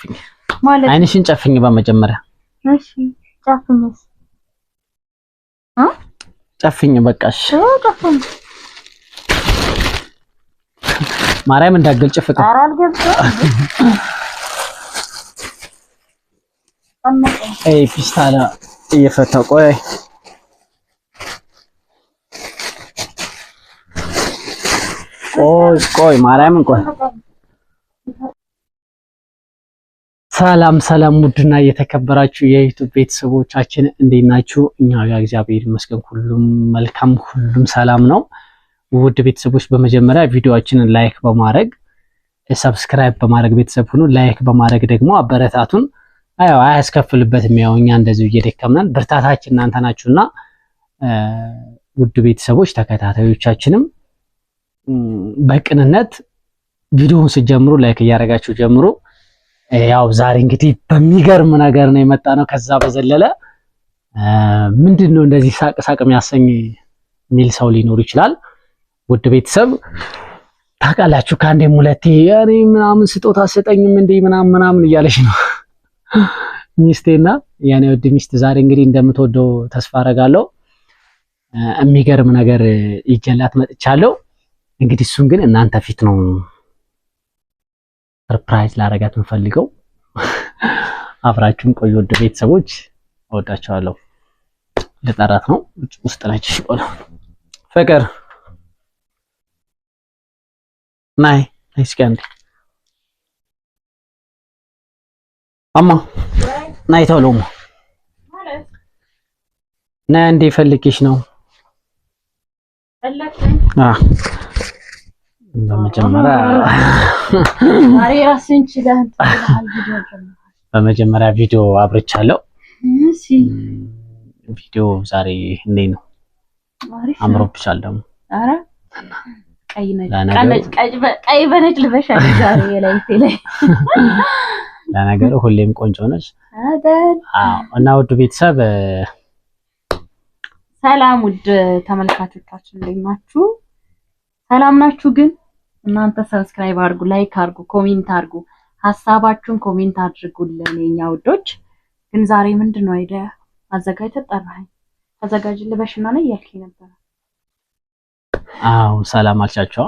ጨፍኝ ማለት አይንሽን ጨፍኝ በመጀመሪያ እሺ ጨፍኝስ ጨፍኝ በቃሽ ጨፍኝ ማርያም እንዳገልጭ ፍቅር ኧረ አልገልጽም አይ ፒስታላ እየፈታ ቆይ ማርያምን ቆይ ሰላም ውድና እየተከበራችሁ የዩቲዩብ ቤተሰቦቻችን እንዴት ናችሁ? እኛ ጋር እግዚአብሔር ይመስገን ሁሉም መልካም ሁሉም ሰላም ነው። ውድ ቤተሰቦች በመጀመሪያ ቪዲዮአችንን ላይክ በማድረግ ሰብስክራይብ በማድረግ ቤተሰብ ሁኑ። ላይክ በማድረግ ደግሞ አበረታቱን። አያስከፍልበትም። ያው እኛ እንደዚህ እየደከምናል ብርታታችን እናንተ ናችሁና ውድ ቤተሰቦች ተከታታዮቻችንም በቅንነት ቪዲዮውን ሲጀምሩ ላይክ እያደረጋችሁ ጀምሩ። ያው ዛሬ እንግዲህ በሚገርም ነገር ነው የመጣነው። ከዛ በዘለለ ምንድነው እንደዚህ ሳቅ የሚያሰኝ ሚል ሰው ሊኖር ይችላል። ውድ ቤተሰብ ታውቃላችሁ ከአንዴም ሁለቴ እኔ ምናምን ስጦታ ሰጠኝም እንዴ ምናምን እያለች ነው ሚስቴና ያኔ ውድ ሚስት ዛሬ እንግዲህ እንደምትወደው ተስፋ አደርጋለሁ። የሚገርም ነገር ይጀላት መጥቻለሁ። እንግዲህ እሱን ግን እናንተ ፊት ነው ሰርፕራይዝ ላረጋት እንፈልገው። አብራችሁን ቆዩ ውድ ቤተሰቦች፣ እወዳችኋለሁ። ለጠራት ነው ውስጥ ነች ይቆላ ፍቅር ናይ እስኪ አማ ናይ ተውሎማ ማለት ናይ እንዴ ፈልግሽ ነው ፈለግኝ በመጀመሪያ ቪዲዮ አብርቻለሁ። እሺ ቪዲዮ ዛሬ እንዴት ነው? አምሮብሻል ደግሞ። ኧረ ቀይ በነጭ ልበሻል ዛሬ ላይ ለነገሩ ሁሌም ቆንጆ ነሽ አይደል? አዎ። እና ውድ ቤተሰብ ሰላም ውድ ተመልካቾቻችን እንዴት ናችሁ? ሰላም ናችሁ? ግን እናንተ ሰብስክራይብ አድርጉ፣ ላይክ አድርጉ፣ ኮሜንት አድርጉ፣ ሐሳባችሁን ኮሜንት አድርጉልን የኛ ውዶች። ግን ዛሬ ምንድነው አይዲያ አዘጋጅተህ ጠራኸኝ? አዘጋጅልህ በሽና ነው ያልከኝ ነበር። አዎ ሰላም አልቻችሁ።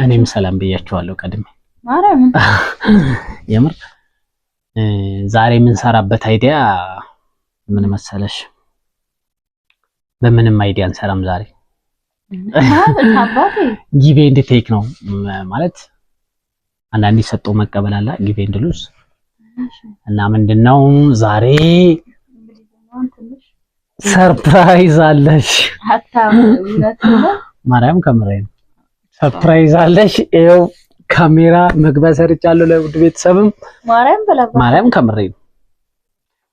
እኔም ሰላም ብያችኋለሁ ቀድሜ። ማርያም የምር ዛሬ የምንሰራበት አይዲያ ምን መሰለሽ? በምንም አይዲያ እንሰራም ዛሬ ጊቬ እንድትቴክ ነው ማለት አንዳንዴ ሰጥቶ መቀበል አለ ጊቬ እንድሉስ እና ምንድነው ዛሬ ሰርፕራይዝ አለሽ። ማርያም ከምሬ ነው ሰርፕራይዝ አለሽ። ይኸው ካሜራ መግቢያ ሰርቻለሁ ለውድ ቤተሰብም ማርያም ከምሬ ነው።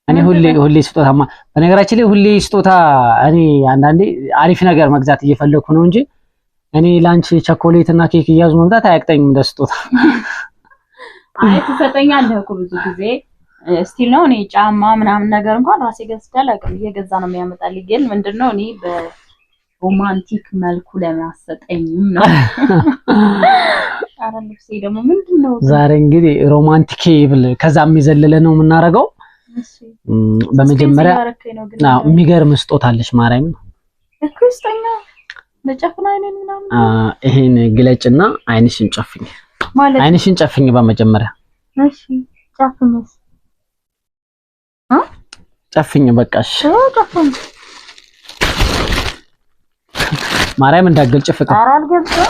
እኔ ሁሌ ስጦታማ በነገራችን ላይ ሁሌ ስጦታ እኔ አንዳንዴ አሪፍ ነገር መግዛት እየፈለኩ ነው እንጂ እኔ ላንቺ ቸኮሌት እና ኬክ እያዙ መምጣት አያቅተኝም እንደ ስጦታ። አይ ትሰጠኛለህ እኮ ብዙ ጊዜ ስቲል ነው። እኔ ጫማ ምናምን ነገር እንኳን ራሴ ገዝቻለሁ አቅም እየገዛ ነው የሚያመጣልኝ። ግን ምንድነው እኔ በሮማንቲክ መልኩ ለማሰጠኝም ነው። አረ ልብሴ ደግሞ ምንድነው ዛሬ እንግዲህ ሮማንቲክ ይብል ከዛም ይዘለለ ነው የምናረገው። በመጀመሪያ የሚገርም ስጦታ አለሽ ማርያም ክርስቲያና ለጨፍና አይነን ምናምን ይሄን ግለጭና አይንሽን ጨፍኝ ማለት አይንሽን ጨፍኝ በመጀመሪያ እሺ ጨፍኝስ ጨፍኝ በቃሽ ጨፍኝ ማርያም እንዳገልጭ ፍቅር ኧረ አልገልጽም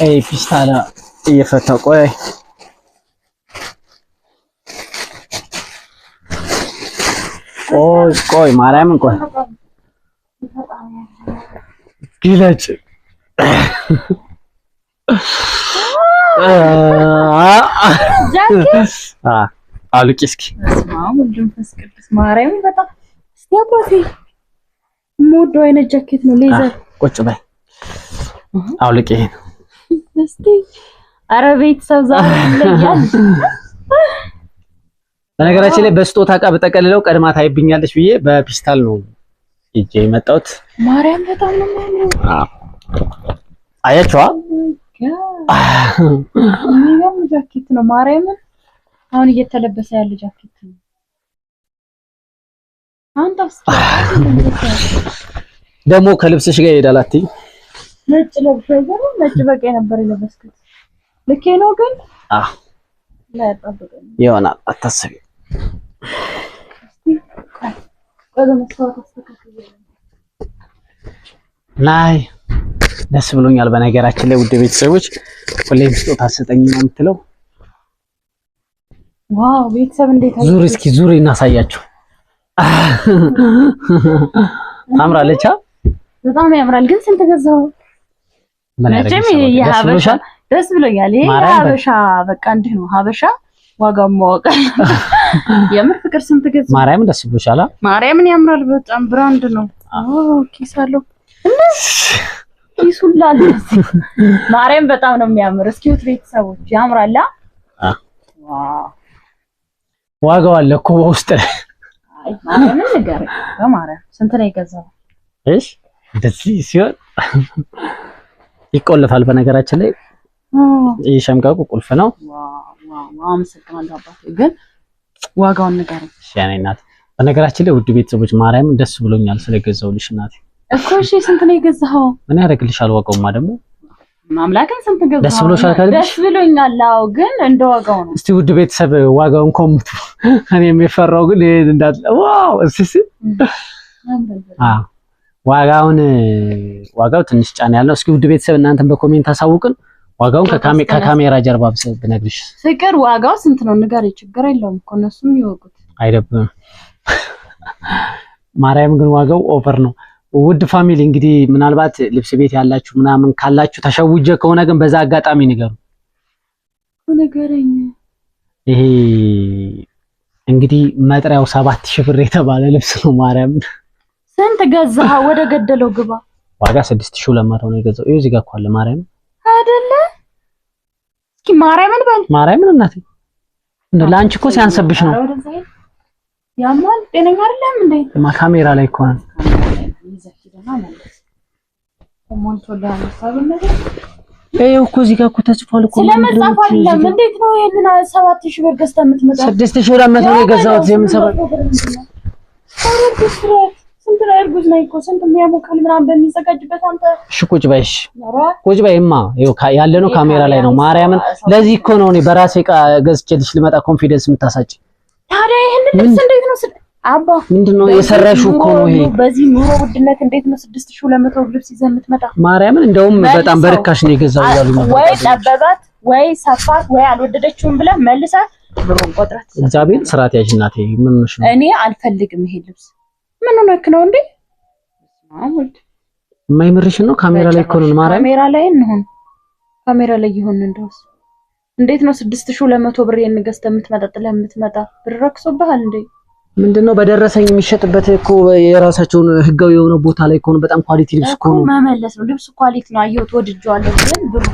አይ ፒስታላ እየፈታ ቆይ ማርያምን ቆይ ግለጭ አሉቂ እስኪ መንፈስ ቅዱስ ማርያምን በጣም እስቲ አባቴ ሞዶ አይነት ጃኬት ነው ሌዘር ቁጭ በይ አውልቂ እስቲ ኧረ ቤተሰብ ዛሬ ይለያል። በነገራችን ላይ በስጦታ ዕቃ በጠቀልለው ቀድማ ታይብኛለች ብዬ በፒስታል ነው እጄ የመጣሁት። ማርያም በጣም ነው የሚያምረው። አያችኋ የሚገርም ጃኬት ነው ማርያምን አሁን እየተለበሰ ያለ ጃኬት ነው አንተስ ደግሞ ከልብስሽ ጋር ይሄዳል አትይ ነጭ ለብሼ ነጭ በቃ ነበር የለበስኩት ልኬ ነው ግን لا طبقا يونا التصوير ላይ ደስ ብሎኛል በነገራችን ላይ ውድ ቤተሰቦች ሁሌም ስጦታ ሰጠኝ ነው የምትለው ዋው ቤተሰብ እንዴት አይ ዙር እስኪ ዙር እናሳያችሁ ታምራለች በጣም ያምራል ግን ስንት ገዛው መቼም የሀበሻ ደስ ብሎኛል ይሄ ሀበሻ በቃ እንዲህ ነው ሀበሻ ዋጋው ማወቅ የምር ፍቅር ስንት ገዛው ማርያም ደስ ብሎሻል ማርያምን ያምራል በጣም ብራንድ ነው ኪሳለው ኪሱላል ማርያም በጣም ነው የሚያምር እስኪውት ቤተሰቦች ያምራላ ዋው ዋጋው አለ እኮ ውስጥ አይ ማርያምን ነገር በማርያም ስንት ነው የገዛው እሺ እንደዚህ ሲሆን ይቆልፋል በነገራችን ላይ ይሸምቀቁ ቁልፍ ነው ዋው አመሰግናለሁ አባቴ ግን ዋጋውን ንገረኝ እሺ ያኔ እናት በነገራችን ላይ ውድ ቤተሰቦች ማርያም ደስ ብሎኛል ስለገዛውልሽ እናት እኮ እሺ ስንት ነው የገዛው ምን ያደርግልሻል ዋጋውማ ደግሞ ማምላከን ስንት ገዛው ደስ ብሎሻል ካልሽ ደስ ብሎኛል አዎ ግን እንደ ዋጋው ነው እስቲ ውድ ቤተሰብ ዋጋውን ኮምቱ እኔ የሚፈራው ግን እንዳት ዋው እስቲ ዋጋው ትንሽ ጫና ያለው እስኪ ውድ ቤተሰብ እናንተም በኮሜንት አሳውቁን ዋጋውን ከካሜራ ጀርባ ብነግርሽ ፍቅር ዋጋው ስንት ነው ንገረኝ ችግር የለውም እኮ እነሱም ይወቁት አይደብም ማርያም ግን ዋጋው ኦፈር ነው ውድ ፋሚሊ እንግዲህ ምናልባት ልብስ ቤት ያላችሁ ምናምን ካላችሁ ተሸውጀ ከሆነ ግን በዛ አጋጣሚ ንገረኝ ይሄ እንግዲህ መጥሪያው 7000 ብር የተባለ ልብስ ነው ማርያም ስንት ገዛህ ወደ ገደለው ግባ ዋጋ 6200 ነው የገዛው እዩ እዚህ ጋር እኮ አለ ማርያም አይደለ እስኪ ማርያምን በል ማርያምን እናቴ እንደ ላንቺ እኮ ሲያንሰብሽ ነው ያማል ጤነኛ አይደለም እንዴ ካሜራ ላይ እኮ ነው ይዘኪደና ማለት ሞንቶላ ሰብነህ እኮ እዚህ ጋር እኮ ተጽፏል እኮ ስለመጻፍ አይደለም እንዴት ነው ይሄንን 7000 ብር ገዝተህ የምትመጣው 6200 ነው የገዛሁት የምሰበው ስንት ነው እርጉዝ ነኝ እኮ ስንት የሚያሞቃል ምናምን በሚዘጋጅበት አንተ እሺ ቁጭ በይማ ይኸው ያለነው ካሜራ ላይ ነው ማርያምን ለዚህ እኮ ነው እኔ በራሴ ዕቃ ገዝቼልሽ ልመጣ ኮንፊደንስ የምታሳጭ ታዲያ ይሄንን ልብስ እንዴት ነው አባ ምንድነው የሰራሽው እኮ ነው ይሄ በዚህ ኑሮ ውድነት እንዴት ነው 6200 ልብስ ይዘህ የምትመጣ ማርያምን እንደውም በጣም በርካሽ ነው የገዛው ያሉኝ ወይ ጠበባት ወይ ሰፋት ወይ አልወደደችውም ብለህ መልሰህ ብሩን ቆጥራት እግዚአብሔር ስርዓት ያዥ እናቴ ምን ነው እኔ አልፈልግም ይሄ ልብስ ምን ነው እንዴ ማሙድ የማይመርሽ ነው ካሜራ ላይ እኮ ነው ማርያም ካሜራ ላይ ይሆን እንደውስ እንዴት ነው 6200 ብር የንገስተ የምትመጣ ብር ረክሶብሃል እንዴ ምንድነው በደረሰኝ የሚሸጥበት እኮ የራሳቸውን ህጋዊ የሆነ ቦታ ላይ እኮ ነው በጣም ኳሊቲ ልብስ እኮ ነው መመለስ ነው ልብስ ኳሊቲ ነው አየሁት ወድጄዋለሁ ግን ብሩ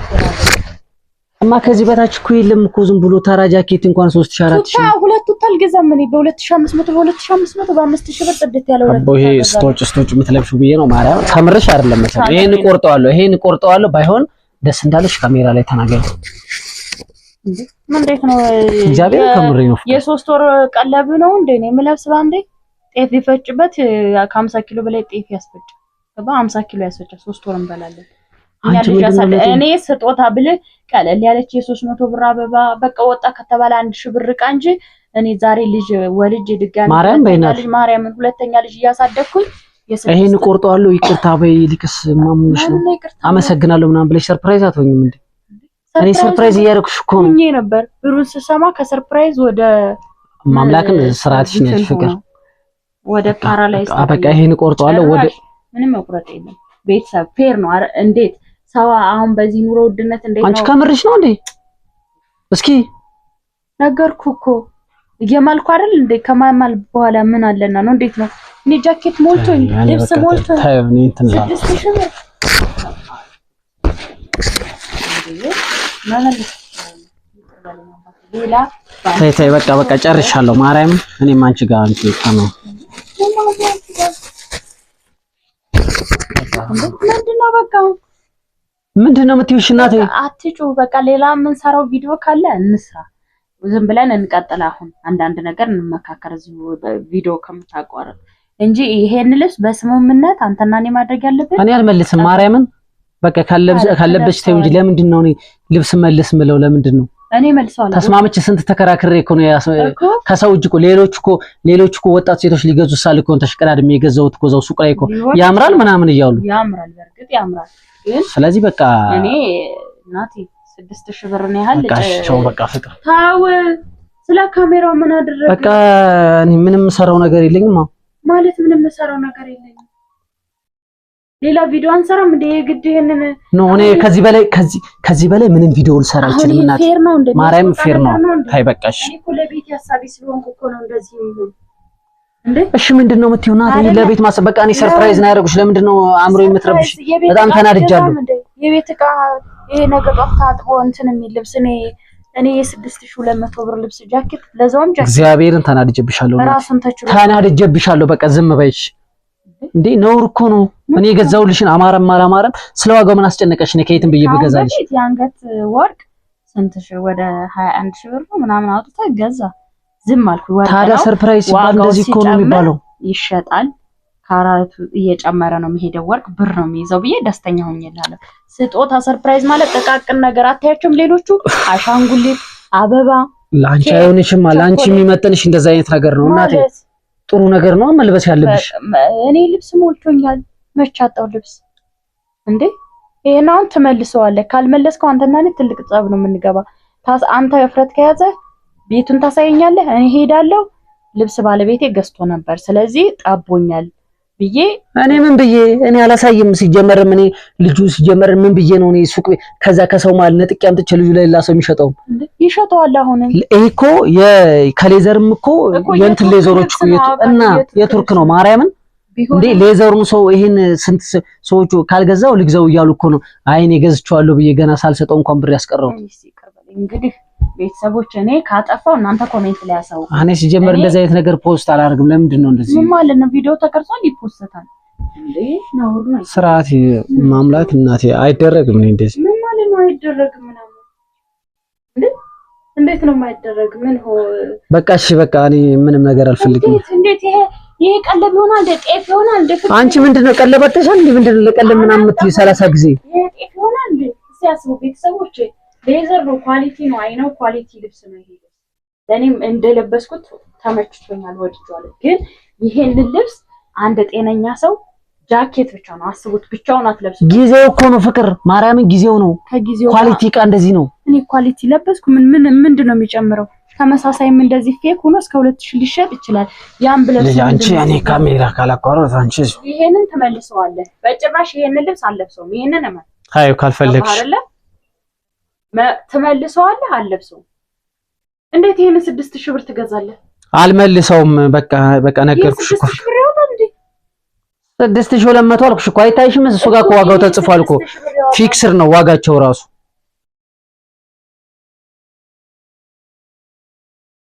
እማ ከዚህ በታች እኮ የለም እኮ ዝም ብሎ ተራ ጃኬት እንኳን 3400 ሁለቱ ታልገዛም እኔ በ2500 በ5000 ብር ጥድት ያለው ነው ይሄ ስቶች የምትለብሽው ብዬ ነው ማርያም ከምርሽ አይደለም መሰለኝ ይሄን ቆርጠዋለሁ ባይሆን ደስ እንዳለሽ ካሜራ ላይ ተናገር እንዴት ነው እግዚአብሔር ከምሬ ነው የሶስት ወር ቀለብ ነው እንዴ ነው የምለብስ ባንዴ ጤፍ ሊፈጭበት ከ50 ኪሎ በላይ ጤፍ ያስፈጭ በ50 ኪሎ ያስፈጭ 3 ወር እንበላለን እኔ ስጦታ ብለ ቀለል ያለች የ300 ብር አበባ በቃ ወጣ ከተባለ 1000 ብር ዕቃ እንጂ እኔ ዛሬ ልጅ ወልጅ ድጋሚ ማርያምን ሁለተኛ ልጅ እያሳደግኩኝ ይሄን ቆርጠዋለሁ ይቅርታ በይ ልክስ ማሙሽ አመሰግናለሁ ምናምን ብለሽ ሰርፕራይዝ አትሆኝም እንዴ እኔ ሰርፕራይዝ እያደረኩሽ እኮ ነው ነበር ብሩን ስሰማ ከሰርፕራይዝ ወደ ማምላክን ስርዓትሽ ነሽ ፍቅር ወደ ፓራላይዝ በቃ ይሄን ቆርጠዋለሁ ወደ ምንም መቁረጥ የለም ቤተሰብ ፌር ነው እንዴት ሰው አሁን በዚህ ኑሮ ውድነት እንዴት ነው አንቺ ከምርሽ ነው እንዴ እስኪ ነገርኩ እኮ እየማልኩ አይደል እንዴ ከማማል በኋላ ምን አለና ነው እንዴት ነው እኔ ጃኬት ሞልቶኝ ልብስ ሞልቶኝ ታየው ነው እንትን ነው ታይ በቃ ጨርሻለሁ ማርያም እኔም አንቺ ጋር አንቺ ታማ ምንድነው በቃ ምንድነው የምትይው? እሺ እናቴ አትጩ። በቃ ሌላ የምንሰራው ቪዲዮ ካለ እንስራ። ዝም ብለን እንቀጥል። አሁን አንዳንድ ነገር እንመካከር እዚህ ቪዲዮ ከምታቋርጥ እንጂ ይሄን ልብስ በስምምነት አንተና እኔ ማድረግ ያለብን። እኔ አልመልስም ማርያምን። በቃ ካለበች ተይው እንጂ ለምንድን ነው እኔ ልብስ መልስ ምለው? ለምንድን ነው እኔ መልሰዋለሁ? ተስማምቼ ስንት ተከራክሬ እኮ ነው ከሰው እጅ እኮ ሌሎች እኮ ወጣት ሴቶች ሊገዙ ሳልክ ሆነ ተሽቀዳድሜ የገዛሁት እኮ እዛው ሱቅ ላይ እኮ ያምራል ምናምን እያሉ ያምራል። በርግጥ ያምራል። ግን ስለዚህ በቃ እኔ እናቴ 6000 ብር ነው ያህል በቃ ፍቅር ታው ስለ ካሜራው ምን አደረገ? በቃ እኔ ምንም ሰራው ነገር የለኝም ማለት ምንም ሰራው ነገር የለኝም። ሌላ ቪዲዮ አንሰራም እንደ ግድ ይሄንን ነው። እኔ ከዚህ በላይ ምንም ቪዲዮ ልሰራ አልችልም። እናት ማርያም ፌር ነው። ታይ በቃሽ። እኔ እኮ ለቤት ያሳቢ ስለሆንኩ እኮ ነው እንደዚህ ይሁን እንዴ። እሺ ምንድነው የምትይው? እናት ለቤት ማሰብ በቃ እኔ ሰርፕራይዝ ነው ያደረጉሽ። ለምንድነው አእምሮ የምትረብሽ? በጣም ተናድጃለሁ። የቤት ዕቃ ይሄ ነገር ጠፍታ አጥቦ እንትን የሚል ልብስ እኔ የ6200 ብር ልብስ ጃኬት ለዛውም ጃኬት እግዚአብሔርን ተናድጄብሻለሁ። ራሱን ተናድጄብሻለሁ። በቃ ዝም በይሽ እንዴ። ነውር እኮ ነው። እኔ የገዛሁልሽን አማረም አላማረም ስለዋጋው ምን አስጨነቀሽ? እኔ ከየትም ብዬ በገዛልሽ የአንገት ወርቅ ስንት ሺህ ወደ 21000 ብር ነው ምናምን አውጥታ ገዛ። ዝም አልኩ። ወርቅ ታዲያ ሰርፕራይዝ ሲባል እንደዚህ እኮ ነው የሚባለው። ይሸጣል ካራቱ እየጨመረ ነው የሚሄደው። ወርቅ ብር ነው የሚይዘው ብዬ ደስተኛ ሆኜላለሁ። ስጦታ ሰርፕራይዝ ማለት ጥቃቅን ነገር አታያቸውም? ሌሎቹ አሻንጉሊት፣ አበባ ላንቺ አይሆንሽም። ላንቺ የሚመጥንሽ እንደዛ አይነት ነገር ነው እናቴ። ጥሩ ነገር ነው መልበስ ያለብሽ። እኔ ልብስ ሞልቶኛል። መቻጣው ልብስ እንዴ ይሄን አሁን ትመልሰዋለህ። ካልመለስከው አንተና እኔ ትልቅ ጸብ ነው የምንገባ። አንተ እፍረት ከያዘ ቤቱን ታሳየኛለህ፣ እኔ ሄዳለሁ። ልብስ ባለቤቴ ገዝቶ ነበር ስለዚህ ጣቦኛል ብዬ እኔ ምን ብዬ እኔ አላሳይም። ሲጀመርም እኔ ልጁ ሲጀመር ምን ብዬ ነው እኔ ሱቅ ከዛ ከሰው ማለት ነጥቅ ያምጥቼ ልጁ ላይ ላሰው የሚሸጠው ይሸጠዋል። አሁን ይሄ እኮ ከሌዘርም እኮ የእንትን ሌዘሮች እና የቱርክ ነው ማርያምን እንዴ ሌዘሩን ሰው ይሄን ስንት ሰዎች ካልገዛው ልግዛው እያሉ እኮ ነው። አይ እኔ ገዝቼዋለሁ ብዬ ገና ሳልሰጠው እንኳን ብር ያስቀረው። እንግዲህ ቤተሰቦች እኔ ካጠፋው እናንተ ኮሜንት ላይ ያሳውቁ። እኔ ሲጀመር እንደዚህ አይነት ነገር ፖስት አላደርግም። ለምንድን ነው እንደዚህ? ምን ማለት ነው? ቪዲዮ ተቀርጿል ይፖስታል እንዴ? ነው ነው ስርዓት ማምላት እናቴ አይደረግም። እኔ እንደዚህ ምን ማለት ነው? አይደረግም ምናምን እንዴ? እንዴት ነው የማይደረግ? ምን ሆ በቃ እሺ በቃ እኔ ምንም ነገር አልፈልግም። እንዴት ይሄ ቀለብ ይሆናል እንደ ጤፍ ይሆናል እንደ አንቺ ምንድነው ቀለብ አጥተሻል እንዴ? ምንድነው ለቀለብ ምናምን የምትይ 30 ጊዜ ይሄ ጤፍ ይሆናል እንዴ? ሲያስቡ ቤተሰቦች ሌዘር ነው ኳሊቲ ነው። አይ ነው ኳሊቲ ልብስ ነው ይሄ። ለኔም እንደለበስኩት ተመችቶኛል፣ ወድጄዋለሁ። ግን ይሄን ልብስ አንድ ጤነኛ ሰው ጃኬት ብቻ ነው አስቡት፣ ብቻውን አትለብሱ። ጊዜው እኮ ነው ፍቅር ማርያምን ጊዜው ነው። ከጊዜው ኳሊቲ ዕቃ እንደዚህ ነው። እኔ ኳሊቲ ለበስኩ ምንድነው የሚጨምረው? ተመሳሳይም እንደዚህ ፌክ ሆኖ እስከ 2000 ሊሸጥ ይችላል። ያን ብለሽ አንቺ እኔ ካሜራ ካላቋረጥ አንቺ ይሄንን ትመልሰዋለህ። በጭራሽ ይሄንን ልብስ አልለብሰውም። ይሄንን አይ ካልፈለግሽ አይደለ ትመልሰዋለህ። አልለብሰውም። እንዴት ይሄንን 6000 ብር ትገዛለህ? አልመልሰውም። በቃ ነገርኩሽ እኮ 6200 አልኩሽ እኮ አይታይሽም? እሱ ጋር እኮ ዋጋው ተጽፏል እኮ ፊክስር ነው ዋጋቸው ራሱ